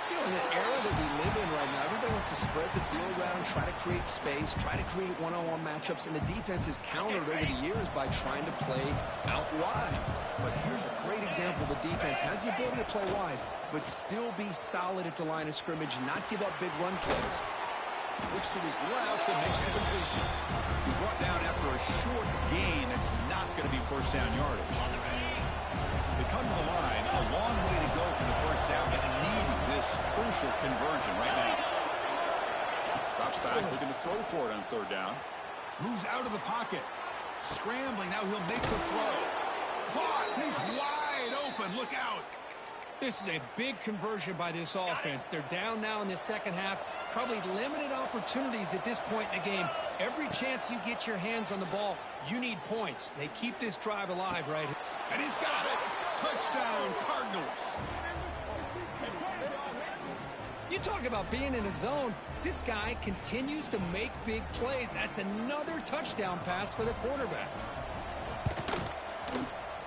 You know, in the era that we live in right now, everybody wants to spread the field around, try to create space, try to create one-on-one matchups, and the defense is countered over the years by trying to play out wide. But here's a great example. The defense has the ability to play wide, but still be solid at the line of scrimmage, not give up big run plays. Looks to his left and makes the completion. He's brought down after a short gain that's not going to be first down yardage. They come to the line, a long way to go for the first down, but needing this crucial conversion right now. Drops back, looking to throw for it on third down. Moves out of the pocket. Scrambling, now he'll make the throw. Caught, he's wide open, look out. This is a big conversion by this offense. They're down now in the second half. Probably limited opportunities at this point in the game. Every chance you get your hands on the ball, you need points. They keep this drive alive right here. And he's got it. Touchdown, Cardinals. You talk about being in a zone. This guy continues to make big plays. That's another touchdown pass for the quarterback.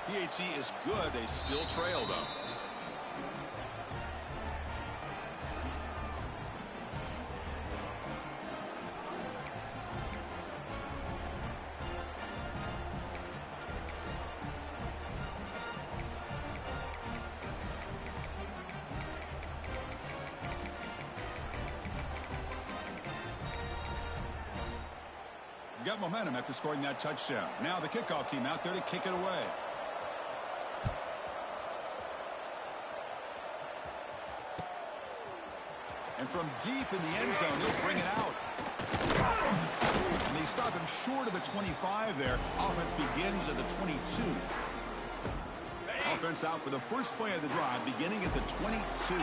PHC is good. They still trail, though. Got momentum after scoring that touchdown. Now the kickoff team out there to kick it away. And from deep in the end zone, they'll bring it out. And they stop him short of the 25 there. Offense begins at the 22. Offense out for the first play of the drive, beginning at the 22.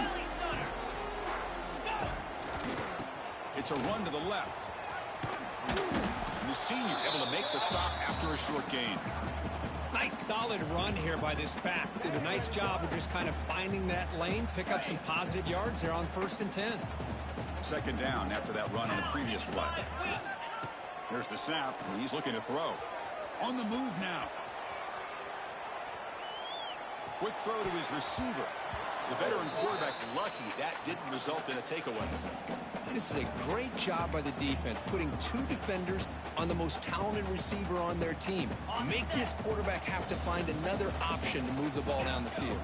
It's a run to the left. The senior able to make the stop after a short gain. Nice solid run here by this back. Did a nice job of just kind of finding that lane, pick up some positive yards there on 1st and 10. Second down after that run on the previous play. There's the snap, and he's looking to throw. On the move now. Quick throw to his receiver. The veteran quarterback lucky that didn't result in a takeaway. This is a great job by the defense, putting 2 defenders on the most talented receiver on their team. Make this quarterback have to find another option to move the ball down the field.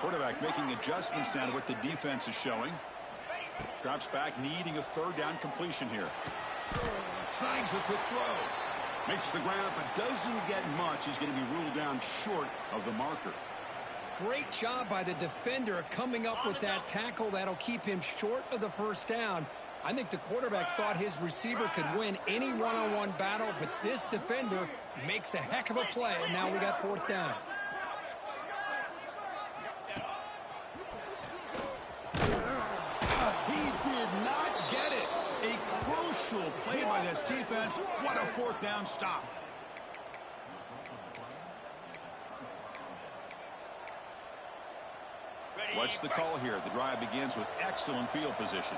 Quarterback making adjustments now to what the defense is showing. Drops back, needing a 3rd down completion here. Snags the quick throw. Makes the ground, but doesn't get much. He's going to be ruled down short of the marker. Great job by the defender coming up with that tackle. That'll keep him short of the 1st down. I think the quarterback thought his receiver could win any one-on-one battle, but this defender makes a heck of a play, and now we got 4th down. He did not get it. A crucial play by this defense. What a 4th down stop. What's the call here? The drive begins with excellent field position.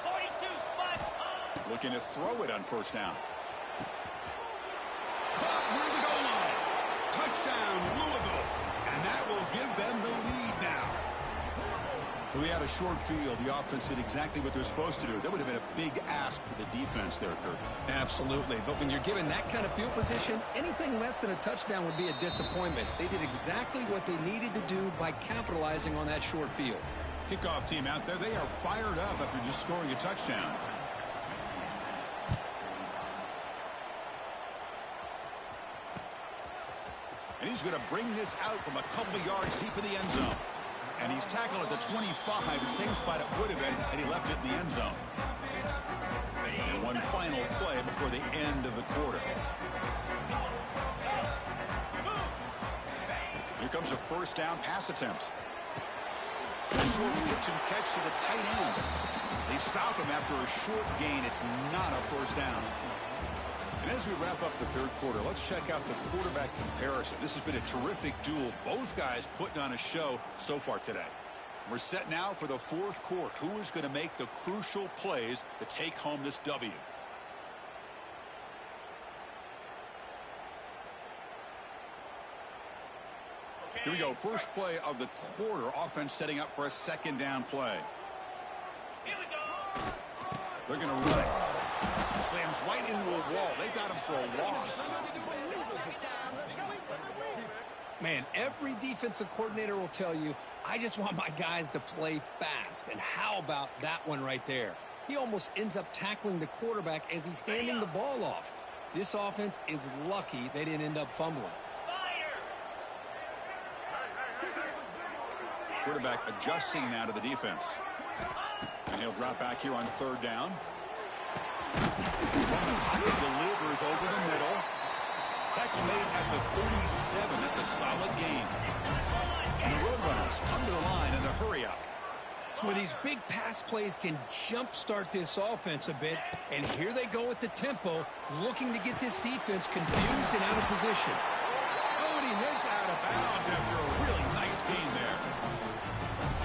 42 spot. Looking to throw it on 1st down. Caught near the goal line. Touchdown, Louisville. And that will give them the lead now. We had a short field. The offense did exactly what they're supposed to do. That would have been a big ask for the defense there, Kurt. Absolutely. But when you're given that kind of field position, anything less than a touchdown would be a disappointment. They did exactly what they needed to do by capitalizing on that short field. Kickoff team out there. They are fired up after just scoring a touchdown. And he's going to bring this out from a couple of yards deep in the end zone. And he's tackled at the 25, the same spot it would have been, and he left it in the end zone. And one final play before the end of the quarter. Here comes a 1st down pass attempt. A short pitch and catch to the tight end. They stop him after a short gain. It's not a 1st down. And as we wrap up the 3rd quarter, let's check out the quarterback comparison. This has been a terrific duel. Both guys putting on a show so far today. We're set now for the 4th quarter. Who is going to make the crucial plays to take home this W? Here we go. First play of the quarter. Offense setting up for a 2nd down play. Here we go. They're going to run it. Slams right into a wall. They've got him for a loss. Man, every defensive coordinator will tell you, I just want my guys to play fast. And how about that one right there? He almost ends up tackling the quarterback as he's handing the ball off. This offense is lucky they didn't end up fumbling. Quarterback adjusting now to the defense. And he'll drop back here on 3rd down. From the pocket, delivers over the middle. Tackle made at the 37. That's a solid gain. And the RoadRunners come to the line in the hurry up. Well, these big pass plays can jumpstart this offense a bit. And here they go with the tempo, looking to get this defense confused and out of position. Oh, and he heads out of bounds after a really nice gain there.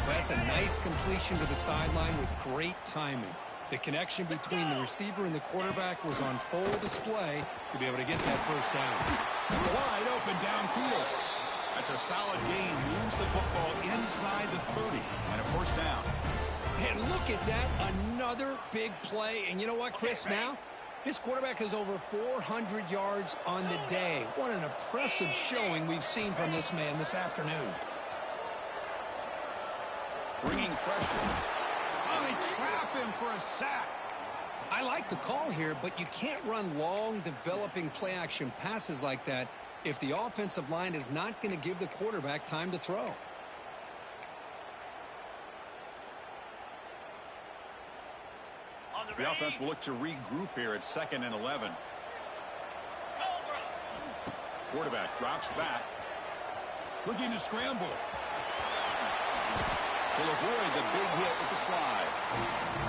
That's a nice completion to the sideline with great timing. The connection between the receiver and the quarterback was on full display to be able to get that 1st down. Wide open downfield. That's a solid gain. Moves the football inside the 30 and a 1st down. And look at that, another big play. And you know what, Chris, now? This quarterback has over 400 yards on the day. What an impressive showing we've seen from this man this afternoon. Bringing pressure. Oh, they trap him for a sack. I like the call here, but you can't run long, developing play-action passes like that if the offensive line is not going to give the quarterback time to throw. The offense will look to regroup here at 2nd and 11. Quarterback drops back. Looking to scramble. He'll avoid the big hit with the slide.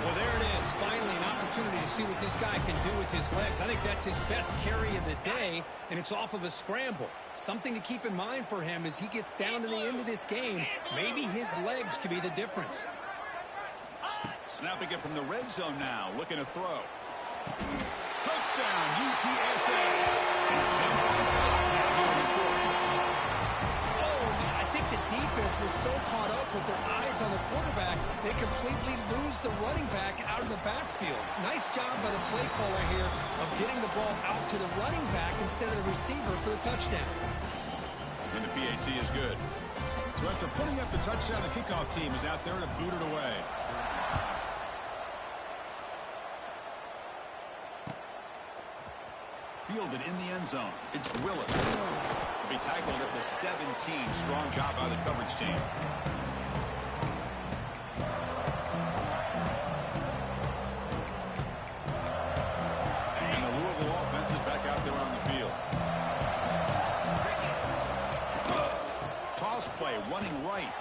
Well, there it is. Finally, an opportunity to see what this guy can do with his legs. I think that's his best carry of the day, and it's off of a scramble. Something to keep in mind for him as he gets down to the end of this game. Maybe his legs could be the difference. Snapping it from the red zone now. Looking to throw. Touchdown, UTSA. And jump on top here in the fourth. Oh, man, I think the defense was so caught up with their eyes on the quarterback, they completely lose the running back out of the backfield. Nice job by the play caller here of getting the ball out to the running back instead of the receiver for the touchdown. And the PAT is good. So after putting up the touchdown, the kickoff team is out there to boot it away. Fielded in the end zone. It's Willis. He'll be tackled at the 17. Strong job by the coverage team. And the Louisville offense is back out there on the field. Toss play, running right.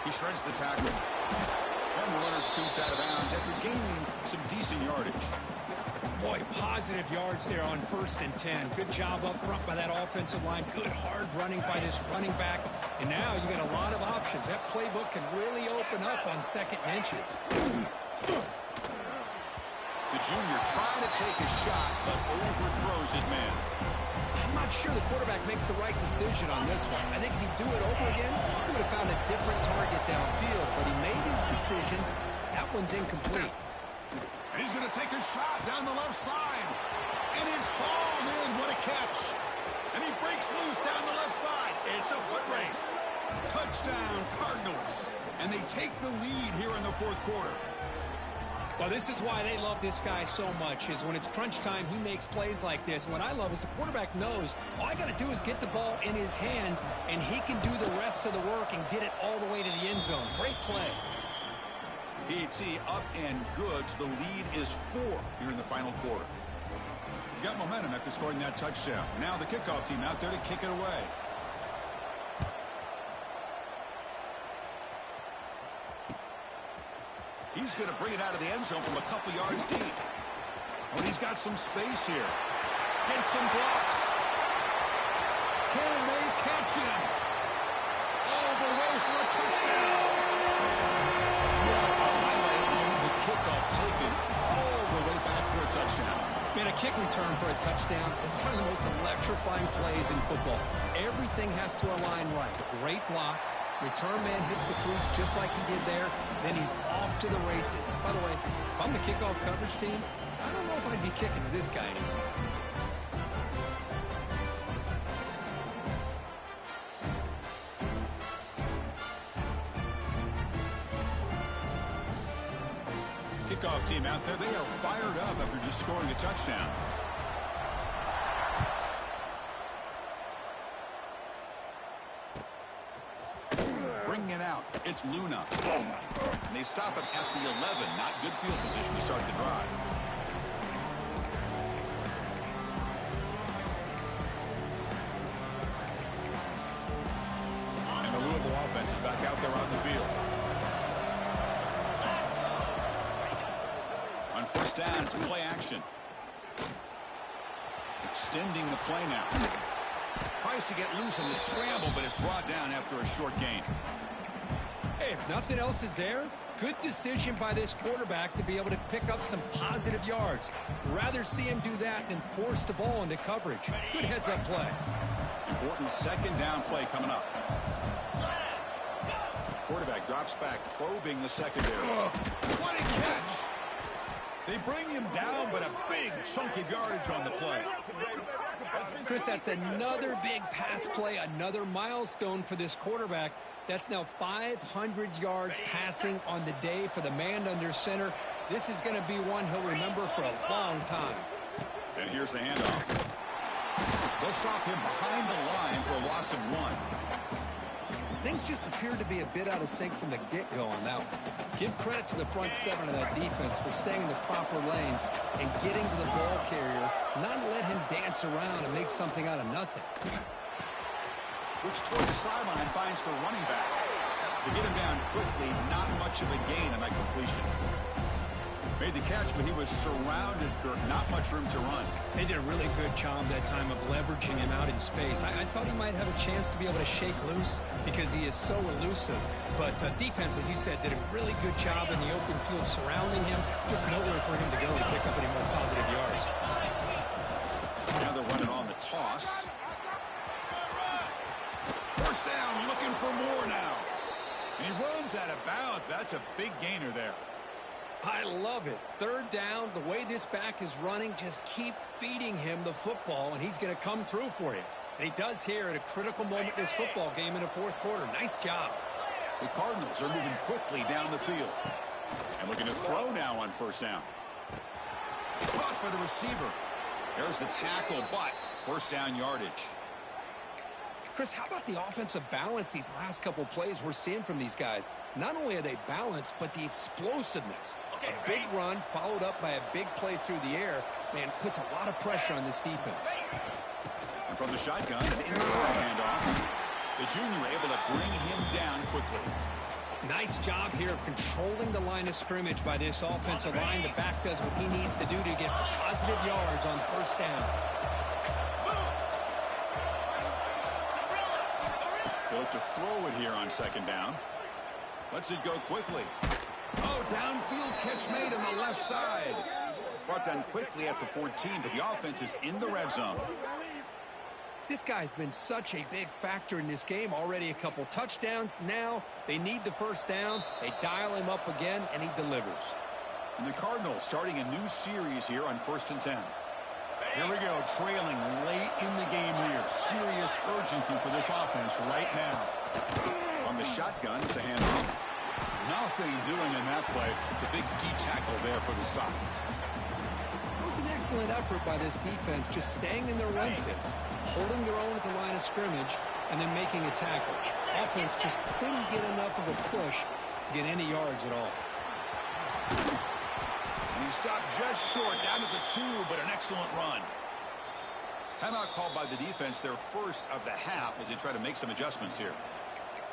He shreds the tackle. And the runner scoots out of bounds after gaining some decent yardage. Boy, positive yards there on 1st and 10. Good job up front by that offensive line. Good hard running by this running back. And now you got a lot of options. That playbook can really open up on 2nd and inches. The junior trying to take a shot, but overthrows his man. I'm not sure the quarterback makes the right decision on this one. I think if he'd do it over again, he would have found a different target downfield. But he made his decision. That one's incomplete. He's going to take a shot down the left side. And it's hauled in. What a catch. And he breaks loose down the left side. It's a foot race. Touchdown, Cardinals. And they take the lead here in the fourth quarter. Well, this is why they love this guy so much, is when it's crunch time, he makes plays like this. And what I love is the quarterback knows all I got to do is get the ball in his hands, and he can do the rest of the work and get it all the way to the end zone. Great play. PAT up and good. The lead is 4 here in the final quarter. Got momentum after scoring that touchdown. Now the kickoff team out there to kick it away. He's going to bring it out of the end zone from a couple yards deep. But he's got some space here. And some blocks. Can they catch him? All the way for a touchdown. The kickoff taken all the way back for a touchdown. Man, a kick return for a touchdown is one of the most electrifying plays in football. Everything has to align right. Great blocks. Return man hits the crease just like he did there. Then he's off to the races. By the way, if I'm the kickoff coverage team, I don't know if I'd be kicking to this guy anymore. Kickoff team out there, they are fired up after just scoring a touchdown. Bringing it out, it's Luna. And they stop him at the 11. Not good field position to start the drive. And the Louisville offense is back out there on the field. On 1st down, it's play action. Extending the play now. Tries to get loose on the scramble, but is brought down after a short gain. Hey, if nothing else is there, good decision by this quarterback to be able to pick up some positive yards. Rather see him do that than force the ball into coverage. Good heads-up play. Important 2nd down play coming up. Quarterback drops back, probing the secondary. What a catch! They bring him down, but a big chunk of yardage on the play. Chris, that's another big pass play, another milestone for this quarterback. That's now 500 yards passing on the day for the man under center. This is going to be one he'll remember for a long time. And here's the handoff. They'll stop him behind the line for a loss of 1. Things just appeared to be a bit out of sync from the get-go on that one. Give credit to the front 7 of that defense for staying in the proper lanes and getting to the ball carrier, not let him dance around and make something out of nothing. Looks toward the sideline, finds the running back. To get him down quickly, not much of a gain on that completion. Made the catch, but he was surrounded, Kirk. Not much room to run. They did a really good job that time of leveraging him out in space. I thought he might have a chance to be able to shake loose because he is so elusive. But defense, as you said, did a really good job in the open field surrounding him. Just nowhere for him to go to pick up any more positive yards. Now they're running on the toss. First down, looking for more now. And he runs out of bounds. That's a big gainer there. I love it. Third down, the way this back is running, just keep feeding him the football, and he's going to come through for you. And he does here at a critical moment in this football game in the fourth quarter. Nice job. The Cardinals are moving quickly down the field. And looking to throw now on first down. Caught by the receiver. There's the tackle, but first down yardage. Chris, how about the offensive balance these last couple plays we're seeing from these guys? Not only are they balanced, but the explosiveness. A big run followed up by a big play through the air, man, puts a lot of pressure on this defense. And from the shotgun, an inside handoff. The junior able to bring him down quickly. Nice job here of controlling the line of scrimmage by this offensive line. The back does what he needs to do to get positive yards on first down. He'll look to throw it here on second down. Lets it go quickly. Oh, downfield catch made on the left side. Brought down quickly at the 14, but the offense is in the red zone. This guy's been such a big factor in this game. Already a couple touchdowns. Now they need the first down. They dial him up again, and he delivers. And the Cardinals starting a new series here on 1st and 10. Here we go, trailing late in the game here. Serious urgency for this offense right now. On the shotgun, it's a handoff. Nothing doing in that play. The big D tackle there for the stop. It was an excellent effort by this defense, just staying in their run fits, holding their own at the line of scrimmage, and then making a tackle. Offense just couldn't get enough of a push to get any yards at all. And he stopped just short, down to the 2, but an excellent run. Timeout called by the defense, their first of the half, as they try to make some adjustments here.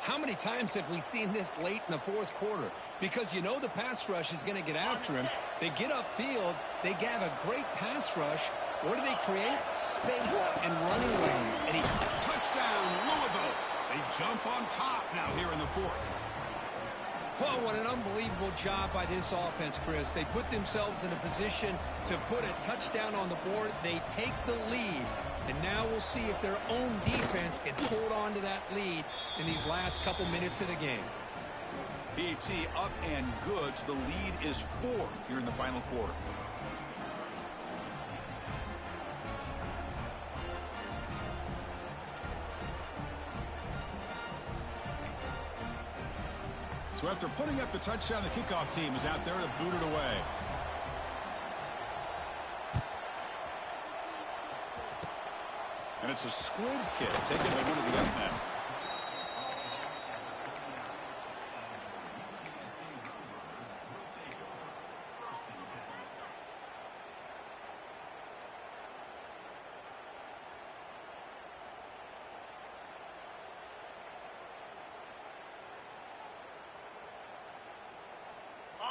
How many times have we seen this late in the fourth quarter? Because you know the pass rush is going to get after him. They get upfield. They have a great pass rush. What do they create? Space and running lanes. And he... Touchdown, Louisville. They jump on top now here in the fourth. Well, what an unbelievable job by this offense, Chris. They put themselves in a position to put a touchdown on the board. They take the lead. And now we'll see if their own defense can hold on to that lead in these last couple minutes of the game. PAT up and good. So the lead is 4 here in the final quarter. So after putting up the touchdown, the kickoff team is out there to boot it away. And it's a squib kick taken by one of the up men.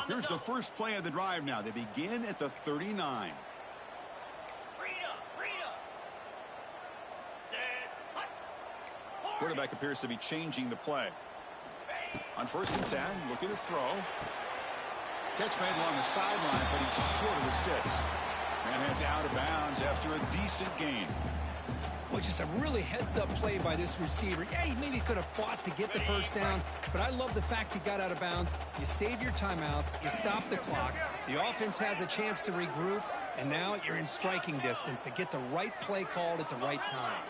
Here's the first play of the drive now. They begin at the 39. Quarterback appears to be changing the play. On 1st and 10, looking to throw. Catch made along the sideline, but he's short of the sticks. And heads out of bounds after a decent gain. Well, just a really heads-up play by this receiver. Yeah, he maybe could have fought to get the first down, but I love the fact he got out of bounds. You save your timeouts. You stop the clock. The offense has a chance to regroup, and now you're in striking distance to get the right play called at the right time.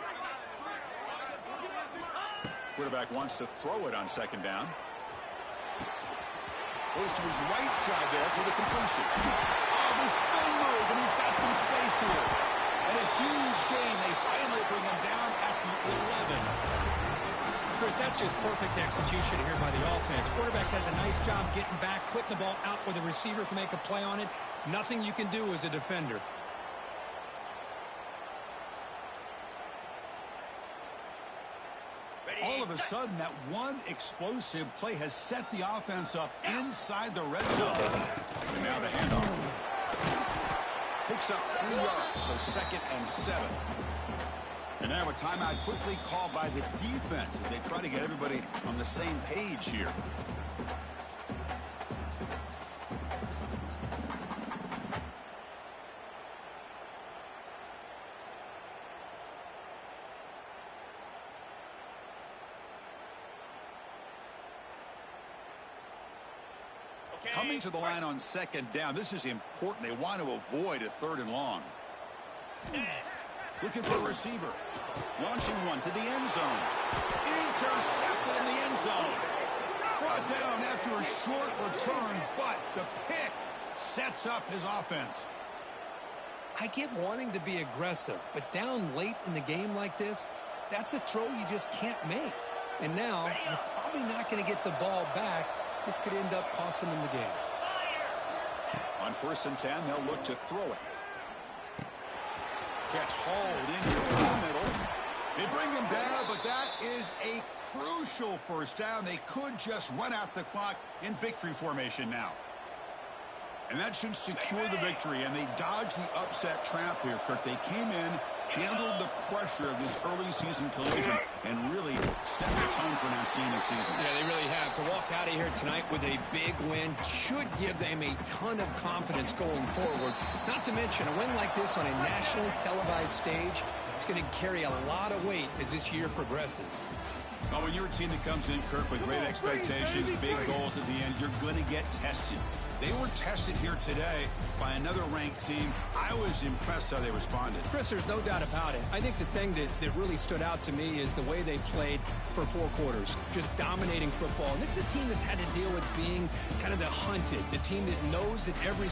Quarterback wants to throw it on second down. Goes to his right side there for the completion. Oh, the spin move, and he's got some space here. And a huge gain. They finally bring him down at the 11. Chris, that's just perfect execution here by the offense. Quarterback does a nice job getting back, putting the ball out where the receiver can make a play on it. Nothing you can do as a defender. All of a sudden, that one explosive play has set the offense up inside the red zone. And now the handoff. Picks up 3 yards, so 2nd and 7. And now a timeout quickly called by the defense as they try to get everybody on the same page here. Coming to the line on 2nd down, this is important. They want to avoid a 3rd and long. Looking for a receiver. Launching one to the end zone. Intercepted in the end zone. Brought down after a short return, but the pick sets up his offense. I get wanting to be aggressive, but down late in the game like this, that's a throw you just can't make. And now, you're probably not going to get the ball back. This could end up costing them the game. On 1st and 10, they'll look to throw it. Catch hauled in the middle. They bring him down, but that is a crucial 1st down. They could just run out the clock in victory formation now. And that should secure the victory, and they dodged the upset trap here, Kirk. They came in, handled the pressure of this early season collision, and really set the tone for an outstanding season. Yeah, they really have. To walk out of here tonight with a big win should give them a ton of confidence going forward. Not to mention, a win like this on a nationally televised stage, it's going to carry a lot of weight as this year progresses. Well, when you're a team that comes in, Kirk, with great expectations, big goals at the end, you're going to get tested. They were tested here today by another ranked team. I was impressed how they responded. Chris, there's no doubt about it. I think the thing that really stood out to me is the way they played for 4 quarters, just dominating football. And this is a team that's had to deal with being kind of the hunted, the team that knows that every